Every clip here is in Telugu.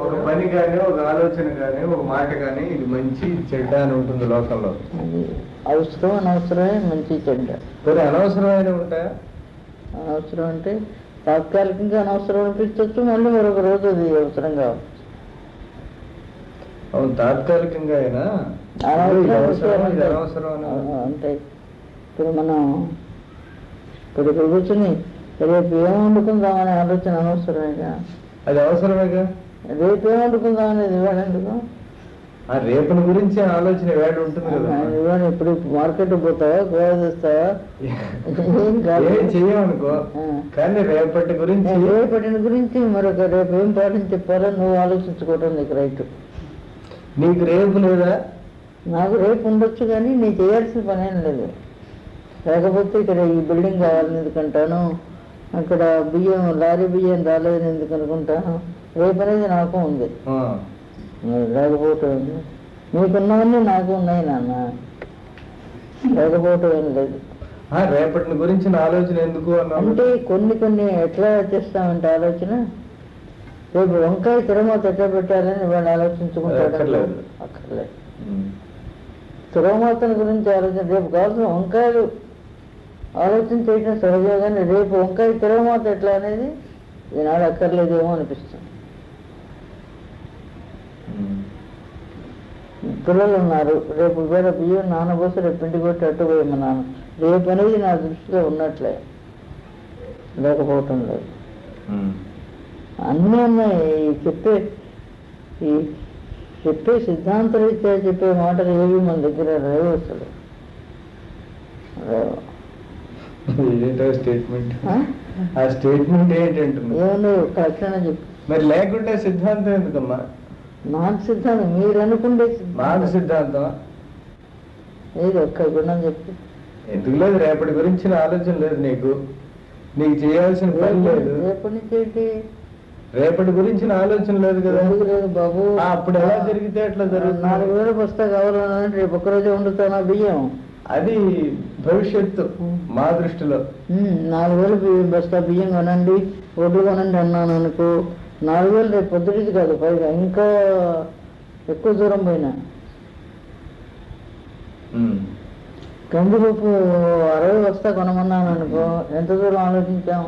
ఒక పని కానీ, ఒక ఆలోచన కానీ, ఒక మాట కానీ ఇది మంచి చెడ్డ అని ఉంటుంది లోకంలో. అవసరం అనవసరమే మంచి చెడ్డ. కొన్ని అనవసరమైన ఉంటాయా? అనవసరం అంటే తాత్కాలికంగా అనవసరం అనిపించవచ్చు, మళ్ళీ మరొక రోజు అది అవసరం కావచ్చు. అవును, తాత్కాలికంగా అయినా అంటే ఇప్పుడు మనం ఇప్పుడు కూర్చుని రేపు ఏం వండుకుందామనే ఆలోచన అనవసరమేగా. అది అవసరమేగా. రేపు ఏం వండుకుందాం అనేది ఇవాళ ఎందుకు? ఆ రేపటి గురించి ఆలోచన వేడి ఉంటుంది కదా. ఇవాళ ఇప్పుడు మార్కెట్ పోతావా, గోవా చేస్తావా, ఏం చెయ్యమనుకో, కానీ రేపటి గురించి మరొక రేపు ఏం పాఠం చెప్పాలో నువ్వు ఆలోచించుకోవటం నీకు రైట్. నీకు రేపు లేదా? నాకు రేపు ఉండొచ్చు, కానీ నేను చేయాల్సిన పని ఏం లేదు. లేకపోతే ఇక్కడ ఈ బిల్డింగ్ కావాలని ఎందుకంటాను, అక్కడ లారీ బియ్యం రాలేదని ఎందుకు అనుకుంటాను. రేపు అనేది నాకు ఉంది, లేకపోవటం నీకున్నవన్నీ నాకు ఉన్నాయి నాన్న, లేకపోవటం ఏం లేదు. రేపటి గురించి ఆలోచన ఎందుకు అంటే కొన్ని ఎట్లా చేస్తామంటే ఆలోచన, రేపు వంకాయ తిరుమత ఎట్లా పెట్టాలని వాళ్ళు ఆలోచించుకుంటాడు. అక్కర్లేదు. తిరుమతని గురించి ఆలోచన రేపు కావాల్సిన వంకాయలు ఆలోచన చేయడం సహజంగా, కానీ రేపు వంకాయ తిరుమత ఎట్లా అనేది ఈనాడు అక్కర్లేదేమో అనిపిస్తుంది. పిల్లలు ఉన్నారు, రేపు వేరే బియ్యం నానబోసి రేపు పిండి కొట్టి అట్టు పోయమన్నాను. రేపు అనేది నా దృష్టిలో ఉన్నట్లే, లేకపోవటం లేదు. అన్నీ ఉన్నాయి. చెప్పే సిద్ధాంతరీత్యా చెప్పే మాటలు ఏవి మన దగ్గర లేవు అసలు. స్టేట్మెంట్ ఏంటంటే ఏమన్నా కరెక్ట్గా చెప్పు. మరి లేకుంటే సిద్ధాంతం ఎందుకమ్మా? నాకు సిద్ధాంతం మీరు అనుకుంటే నాకు సిద్ధాంతం ఏది ఒక్క గుణం చెప్పు. ఎందుకు లేదు? రేపటి గురించి ఆలోచన లేదు నీకు చేయాల్సిన పని లేదు. రేపటి నుంచి ఏంటి? రేపటి గురించి ఆలోచన లేదు కదా. లేదు బాబు, అప్పుడు ఎలా జరిగితే అట్లా జరుగుతుంది. 4,000 బస్తా కావాలన్నా రేపు ఒక్కరోజే వండుతానా బియ్యం? అది భవిష్యత్తు మా దృష్టిలో. 4,000 బస్తా బియ్యం కొనండి, ఒడ్లు కొనండి అన్నాను అనుకో, 4,000 రేపు పొద్దుటిది కాదు, పైగా ఇంకా ఎక్కువ దూరం పోయినా. కందిపప్పు 60 బస్తా కొనమన్నాను అనుకో, ఎంత దూరం ఆలోచించాం?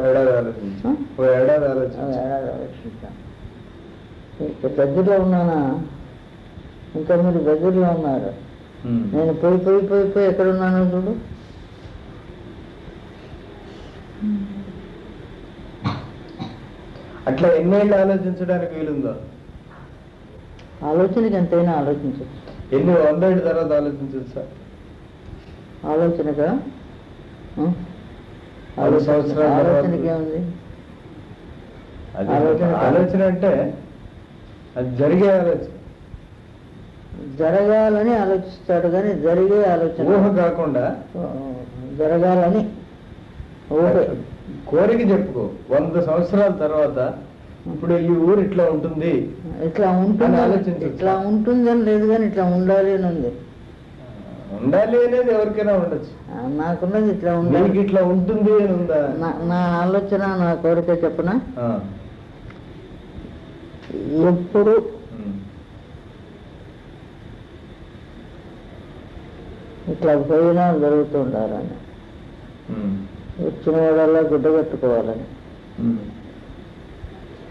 ఏడాది ఆలోచించాం. దగ్గరలో ఉన్నానా? ఇంకా మీరు దగ్గరలో ఉన్నారు. నేను పోయి ఎక్కడున్నాను చూడు. అట్లా ఎన్నేళ్ళు ఆలోచించడానికి వీలుందో? ఆలోచనకి ఎంతైనా ఆలోచించచ్చు. ఎన్ని 100 ఏళ్ళ తర్వాత ఆలోచించచ్చు సార్? ఆలోచనగా ఆలోచనకి ఏముంది? ఆలోచన అంటే అది జరిగే ఆలోచన. జరగాలని ఆలోచిస్తాడు, కానీ జరిగే ఆలోచన ఊహ కాకుండా జరగాలని కోరిక చెప్పుకో. 100 సంవత్సరాల తర్వాత ఇప్పుడు ఈ ఊరు ఇట్లా ఉంటుంది, ఇట్లా ఉంటుంది ఆలోచించి ఇట్లా ఉంటుంది అని లేదు, కానీ ఇట్లా ఉండాలి అని ఉంది. ఉండాలి అనేది ఎవరికైనా ఉండొచ్చు. నాకున్నది ఇట్లా ఉండాలి, ఇట్లా ఉంటుంది అని ఉందా? నా ఆలోచన, నా కోరిక చెప్పున ఎప్పుడు ఇట్లా పోయినా జరుగుతూ ఉండాలని, వచ్చిన వాడల్లా గుడ్డ కట్టుకోవాలని,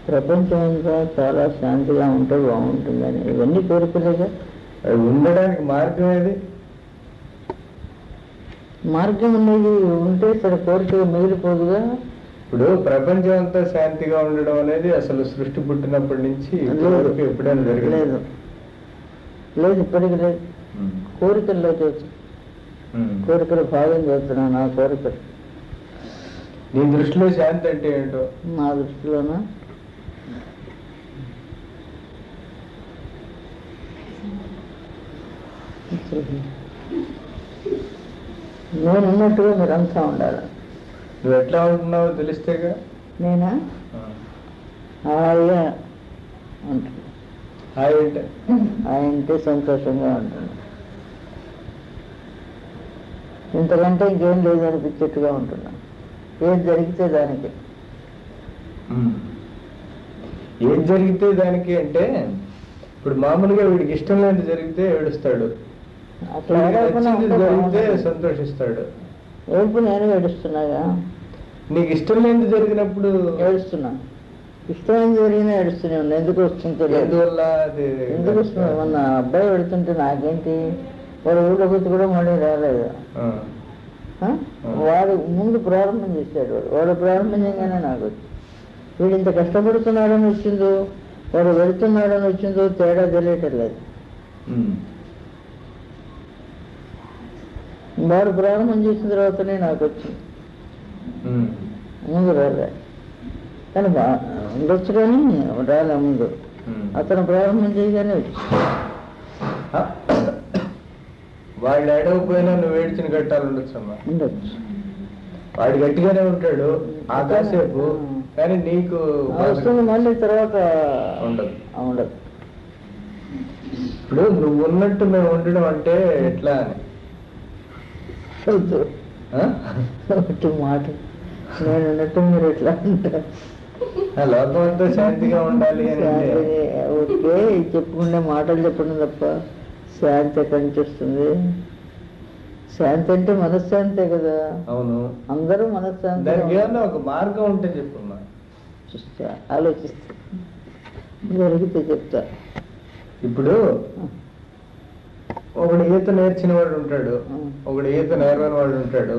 ప్రపంచం అంతా చాలా శాంతిగా ఉంటే బాగుంటుందని, ఇవన్నీ కోరికలేగా. ఉండడానికి మార్గం ఏది? మార్గం అనేది ఉంటే ఇక్కడ కోరిక మిగిలిపోదుగా. ఇప్పుడు ప్రపంచం అంతా శాంతిగా ఉండడం అనేది అసలు సృష్టి పుట్టినప్పటి నుంచి ఎప్పుడైనా జరగలేదు. లేదు, ఇప్పటికి లేదు. కోరికల్లో చూసి కోరికలు భాగం చేస్తున్నా. నా కోరికలు నీ దృష్టిలో శాంతి అంటే ఏంటో? నా దృష్టిలోనా నేనున్నట్టుగా మీరంతా ఉండాలి. నువ్వు ఎట్లా ఉంటున్నావో తెలిస్తేగా. నేనా హాయిగా ఉంటుంది. హాయి అంటే సంతోషంగా ఉంటుంది. ఇంతకంటే ఇంకేం లేదు అనిపించేట్టుగా ఉంటున్నా. ఏం జరిగితే దానికి ఏం జరిగితే దానికి అంటే ఇప్పుడు మామూలుగా వీడికి ఇష్టం లేని జరిగితే ఏడుస్తాడు, అట్లా వీడికి ఏడవకుండా నచ్చింది ఉంటే జరిగితే బాగుంటుంది. సంతోషిస్తాడు. ఏడుపు నేను ఏడుస్తున్నాగా, నీకు ఇష్టం లేనిది జరిగినప్పుడు ఏడుస్తున్నా. ఇష్టమైంది జరిగినా ఏడుస్తూనే ఉన్నా. ఎందుకు వస్తుంది తెలియదు. ఎందువల్ల అది ఎందుకు వస్తుంది? మొన్న అబ్బాయి పెడుతుంటే నాకేంటి, వాడు ఊళ్ళో గుర్తు కూడా మళ్ళీ రాలేదు. ఆ, ఆ? వాడు ముందు ప్రారంభం చేశాడు. వాడు ప్రారంభం చేయగానే నాకు వచ్చి వీడు ఇంత కష్టపడుతున్నాడని వచ్చిందో, వాడు వెళుతున్నాడని వచ్చిందో తేడా తెలియటం లేదు. ఉమ్, వాడు ప్రారంభం చేసిన తర్వాతనే నాకు వచ్చింది, ఉమ్, ముందు రాలే. కానీ ఉండొచ్చు కానీ రాలే ముందు. ఉమ్. అతను ప్రారంభం చేయగానే వచ్చింది. ఆ, వాళ్ళు ఏడవకపోయినా నువ్వు ఏడ్చిన కట్టాలు ఉండొచ్చమ్మా. ఉండొచ్చు. వాడు గట్టిగానే ఉంటాడు ఆ కాసేపు, కానీ నీకు వస్తుంది మళ్ళీ తర్వాత ఉండదు. ఉండదు. ఇప్పుడు నువ్వు ఉన్నట్టు మేము ఉండడం అంటే ఎట్లా అని వద్దు. ఆ? ఒకటి మాట నేను ఉన్నట్టు మీరు ఎట్లా అంటారు? ఆ లోకం అంతా శాంతిగా ఉండాలి అని అంటే ఓకే, చెప్పుకునే మాటలు చెప్పడం తప్ప శాంతి ఎక్కడి నుంచి వస్తుంది? శాంతి అంటే మనశ్శాంతే కదా. అవును, అందరూ మనశ్శాంతి దానికి ఏమన్నా ఒక మార్గం ఉంటే చెప్పమ్మా. చూస్తా, ఆలోచిస్తా, జరిగితే చెప్తా. ఇప్పుడు ఒకడు ఈత నేర్చిన వాడు ఉంటాడు, ఒకడు ఈత నేర్వని వాడు ఉంటాడు.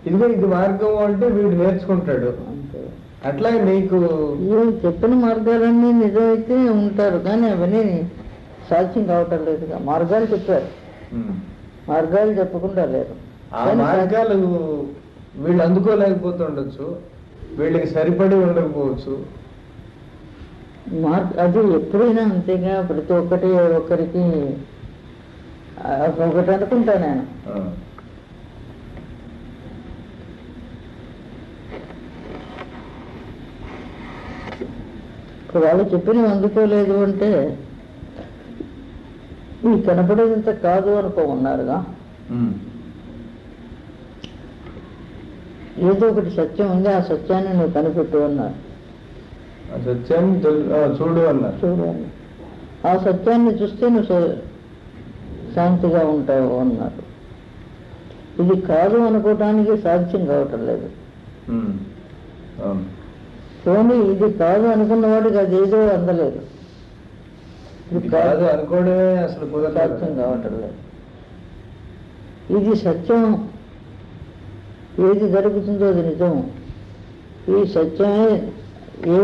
ఇదిగో ఇది మార్గం అంటే వీడు నేర్చుకుంటాడు. అంతే. అట్లాగే నీకు ఈ చెప్పిన మార్గాలన్నీ నిజమైతే ఉంటారు, కానీ అవన్నీ సాధ్యం కావటం లేదుగా. మార్గాలు చెప్పారు, ఉమ్, మార్గాలు చెప్పకుండా లేరు. ఆ మార్గాలు వీళ్ళు అందుకోలేకపోతుండొచ్చు, వీళ్ళకి సరిపడి ఉండకపోవచ్చు. అది ఎప్పుడైనా అంతేగా. ప్రతి ఒక్కటి ఒక్కరికి ఒకటి అనుకుంటా నేను. ఆ, ఇప్పుడు వాళ్ళు చెప్పినవి అందుకోలేదు అంటే ఈ కనపడేదంత కాదు అనుకోమన్నారుగా. ఉమ్, ఏదో ఒకటి సత్యం ఉంది, ఆ సత్యాన్ని నువ్వు కనిపెట్టు అన్నారు. ఆ సత్యాన్ని చూడు అన్నారు. చూడు అన్న, ఆ సత్యాన్ని చూస్తే నువ్వు శాంతిగా ఉంటావు అన్నారు. ఇది కాదు అనుకోవటానికి సాధ్యం కావటం లేదు. ఉమ్, అవును. పోనీ ఇది కాదు అనుకున్నవాడికి అదేదో అందలేదు. ఇది కాదు అనుకోవడమే అసలు కుదరదు. సాధ్యం కావటం లేదు. ఇది సత్యం, ఏది జరుగుతుందో అది నిజం. ఈ సత్యమే, ఏ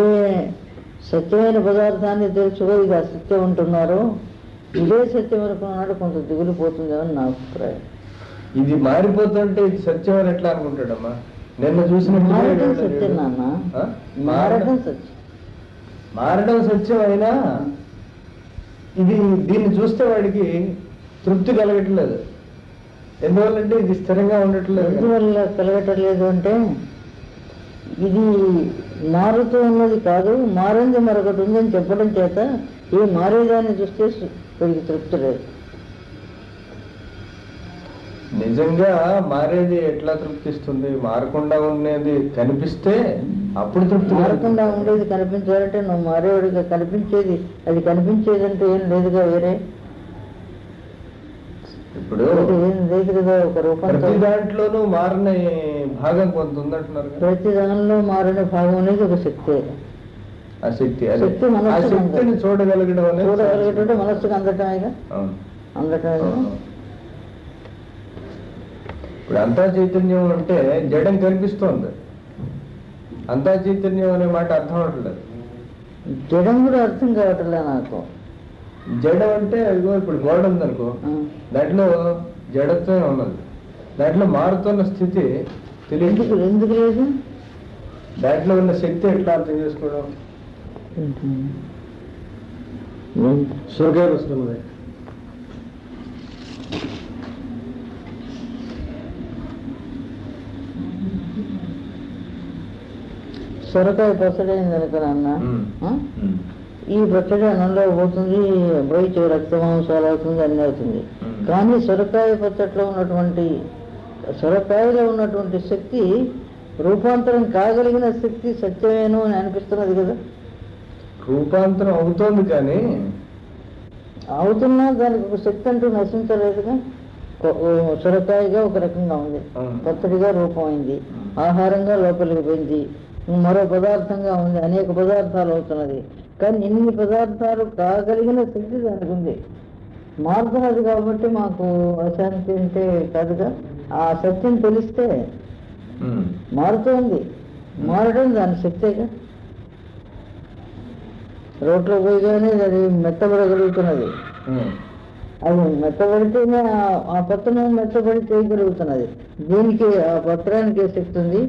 సత్యమైన పదార్థాన్ని తెలుసుకో ఇది అసత్యం అంటున్నారో ఇదే సత్యం అనుకున్నాడు కొంత దిగులిపోతుందేమని నా అభిప్రాయం. ఇది మారిపోతుంటే ఇది సత్యం అని ఎట్లా అనుకుంటాడమ్మా? నిన్న చూసినట్టు మారడం సత్యం నాన్న, మారడం సత్యం. మారడం సత్యం అయినా ఇది దీన్ని చూస్తే వాడికి తృప్తి కలగట్లేదు. ఎందువల్లంటే ఇది స్థిరంగా ఉండట్లేదు. ఎందువల్ల కలగటలేదు అంటే ఇది మారుతూ ఉన్నది కాదు, మారింది మరొకటి ఉందని చెప్పడం చేత ఈ మారేదాన్ని చూస్తే వీడికి తృప్తి లేదు. నిజంగా మారేది ఎట్లా తృప్తిస్తుంది? మారకుండా ఉండేది కనిపిస్తే అప్పుడు తృప్తి మారకుండా ఉండేది కనిపించాలంటే నువ్వు మారేవాడిగా కనిపించేది, అది కనిపించేదంటే ఏం లేదుగా వేరే. ఇప్పుడు ఏం లేదు కదా ఒక రూపంతో. ప్రతి దాంట్లోనూ మారని భాగం కొంత ఉందంటున్నారు కదా. ప్రతి దానిలో మారని భాగం అనేది ఒక శక్తి. ఆ శక్తి, ఆ మనస్సుకు శక్తిని చూడగలగడం అనేది చూడగలిగేటంటే మనస్సుకు అందటమేగా. అవును. అందటమేగా. ఇప్పుడు అంతా చైతన్యం అంటే జడం కనిపిస్తోంది. అంతా చైతన్యం అనే మాట అర్థం అవట్లేదు. జడం కూడా అర్థం కావట్లే నాకు. జడం అంటే అదిగో ఇప్పుడు గోడ ఉందనుకో, దాంట్లో జడత్వమే ఉన్నది, దాంట్లో మారుతున్న స్థితి తెలియదు. ఎందుకు లేదు? దాంట్లో ఉన్న శక్తి ఎట్లా అర్థం చేసుకోవడం? సొరకాయ వస్తున్నది. సొరకాయ పచ్చడైంది అనుకున్నా. ఈ పచ్చడి అన్నంలో పోతుంది, బయట రక్త మాంసాలు అవుతుంది, అన్నీ అవుతుంది. కానీ సొరకాయ పచ్చట్లో ఉన్నటువంటి, సొరకాయలో ఉన్నటువంటి శక్తి రూపాంతరం కాగలిగిన శక్తి సత్యమేను అని అనిపిస్తున్నది కదా. రూపాంతరం అవుతోంది కానీ అవుతున్నా దానికి ఒక శక్తి అంటూ నశించలేదుగా. సొరకాయగా ఒక రకంగా ఉంది, పచ్చడిగా రూపమైంది, ఆహారంగా లోపలికి పోయింది, మరో పదార్థంగా ఉంది, అనేక పదార్థాలు అవుతున్నది. కానీ ఇన్ని పదార్థాలు కాగలిగిన శక్తి దానికి ఉంది. మారుతున్నది కాబట్టి మాకు అశాంతి అంటే కాదుగా. ఆ సత్యం తెలిస్తే మారుతుంది, మారడం దాని శక్తేగా. రోడ్లో పోయిగానే అది మెత్తబడగలుగుతున్నది. అది మెత్తబడితేనే ఆ పత్రం మెత్తబడి చేయగలుగుతున్నది. దీనికి ఆ పత్రానికి శక్తి ఉంది,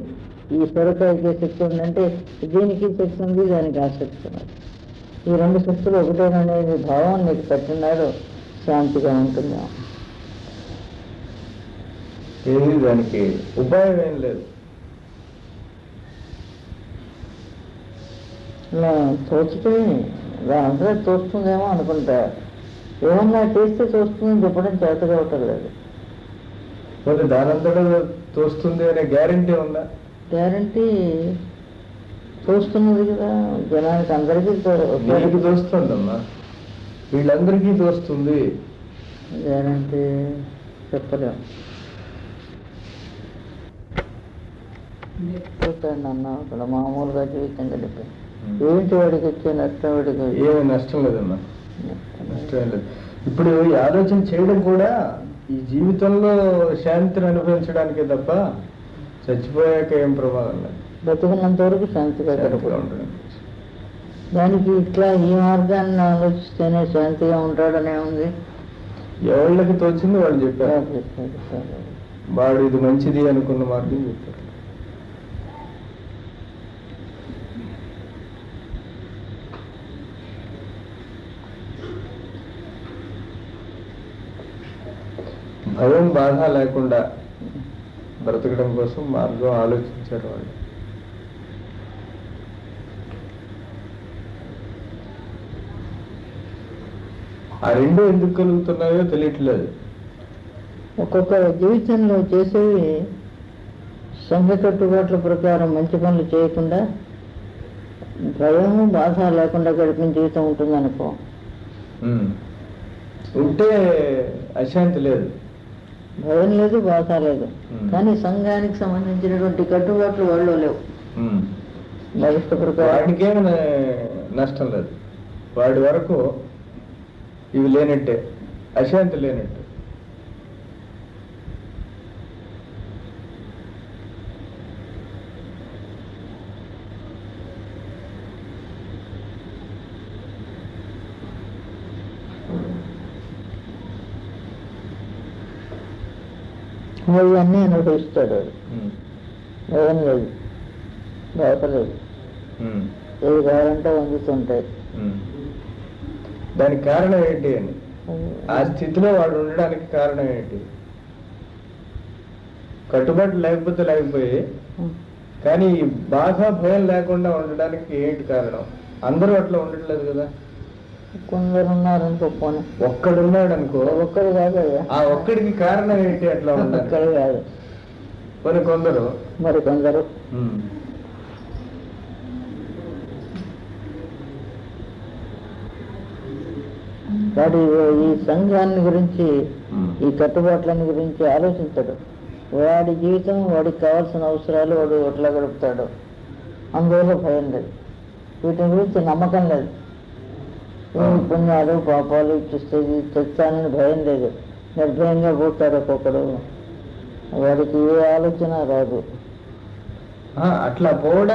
ఈ సొరకాయకి శక్తి ఉంది. అంటే దీనికి శక్తి ఉంది, దానికి ఆసక్తి ఉన్నది. ఈ రెండు శక్తులు ఒకటేననేది భావం నీకు పట్టినాడు శాంతిగా ఉంటుంది. ఏది దానికి ఉపాయం ఏం లేదు. ఇలా తోచుకుని అందరూ తోస్తుందేమో అనుకుంటా. ఏమన్నా చేస్తే తోస్తుందని చెప్పడం చేత కావటం లేదు. పోతే దానంతటా తోస్తుంది అనే గ్యారంటీ ఉందా? గ్యారంటీ తోస్తున్నది కదా, జనానికి అందరికీ నీకు తోస్తుందమ్మా, వీళ్ళందరికీ తోస్తుంది. గ్యారంటీ చెప్పలేము. చూస్తాను అన్న అక్కడ మామూలుగా జీవితం గడిపి ఏంటి వాడికి వచ్చే నష్టం, వాడికి ఏమి నష్టం లేదమ్మా, నష్టం లేదు. ఇప్పుడు ఈ ఆలోచన చేయడం కూడా ఈ జీవితంలో శాంతిని అనుభవించడానికే తప్ప చచ్చిపోయాక ఏం ప్రమాదం లేదు. బతుకున్నంత వరకు శాంతిగా గడుపుతుంది. దానికి ఇట్లా ఈ మార్గాన్ని ఆలోచిస్తేనే శాంతిగా ఉంటాడనే ఉంది. ఎవళ్ళకి తోచింది వాళ్ళు చెప్పారు, వాడు ఇది మంచిది అనుకున్న మార్గం చెప్పారు. భయం బాధ లేకుండా బ్రతకడం కోసం మార్గం ఆలోచించారు వాళ్ళు. ఆ రెండు ఎందుకు కలుగుతున్నాయో తెలియట్లేదు. ఒక్కొక్క జీవితంలో చేసేవి సంఘ కట్టుబాట్ల ప్రకారం మంచి పనులు చేయకుండా భయము బాధ లేకుండా గడిపిన జీవితం ఉంటుందనుకో. ఉంటే అశాంతి లేదు, భయం లేదు, బాధ లేదు. కానీ సంఘానికి సంబంధించినటువంటి కట్టుబాట్లు వాళ్ళు లేవు. భవిష్య ప్రకారం వాడికేమి నష్టం లేదు, వాడి వరకు ఇవి లేనట్టే, అశాంతి లేనట్టు. అవన్నీ అనుభవిస్తాడు. భయం లేదు, బాధ లేదు, ఏది కావాలంటే వండుతుంటాయి. దానికి కారణం ఏంటి అని, ఆ స్థితిలో వాడు ఉండడానికి కారణం ఏంటి? కట్టుబాటు లేకపోతే లేకపోయి, కానీ బాధ భయం లేకుండా ఉండడానికి ఏంటి కారణం? అందరూ అట్లా ఉండట్లేదు కదా. కొందరు ఉన్నారనుకో, పోనీ ఒక్కడున్నాడు అనుకో. ఒక్కడు కాదు, ఆ ఒక్కడికి కారణం ఏంటి అట్లా ఉండదు? ఒక్కడు కాదు, కొన్ని కొందరు, మరి కొందరు. వాడు ఈ సంఘాన్ని గురించి, ఈ కట్టుబాట్లని గురించి ఆలోచించడు. వాడి జీవితం, వాడికి కావాల్సిన అవసరాలు వాడు ఎట్లా గడుపుతాడు, అందువల్ల భయం లేదు. వీటి గురించి నమ్మకం లేదు. పుణ్యాలు పాపాలు ఇచ్చిస్తుంది తెచ్చానని భయం లేదు. నిర్భయంగా పోతాడు ఒక్కొక్కడు, వాడికి ఏ ఆలోచన రాదు. అట్లా పోవడం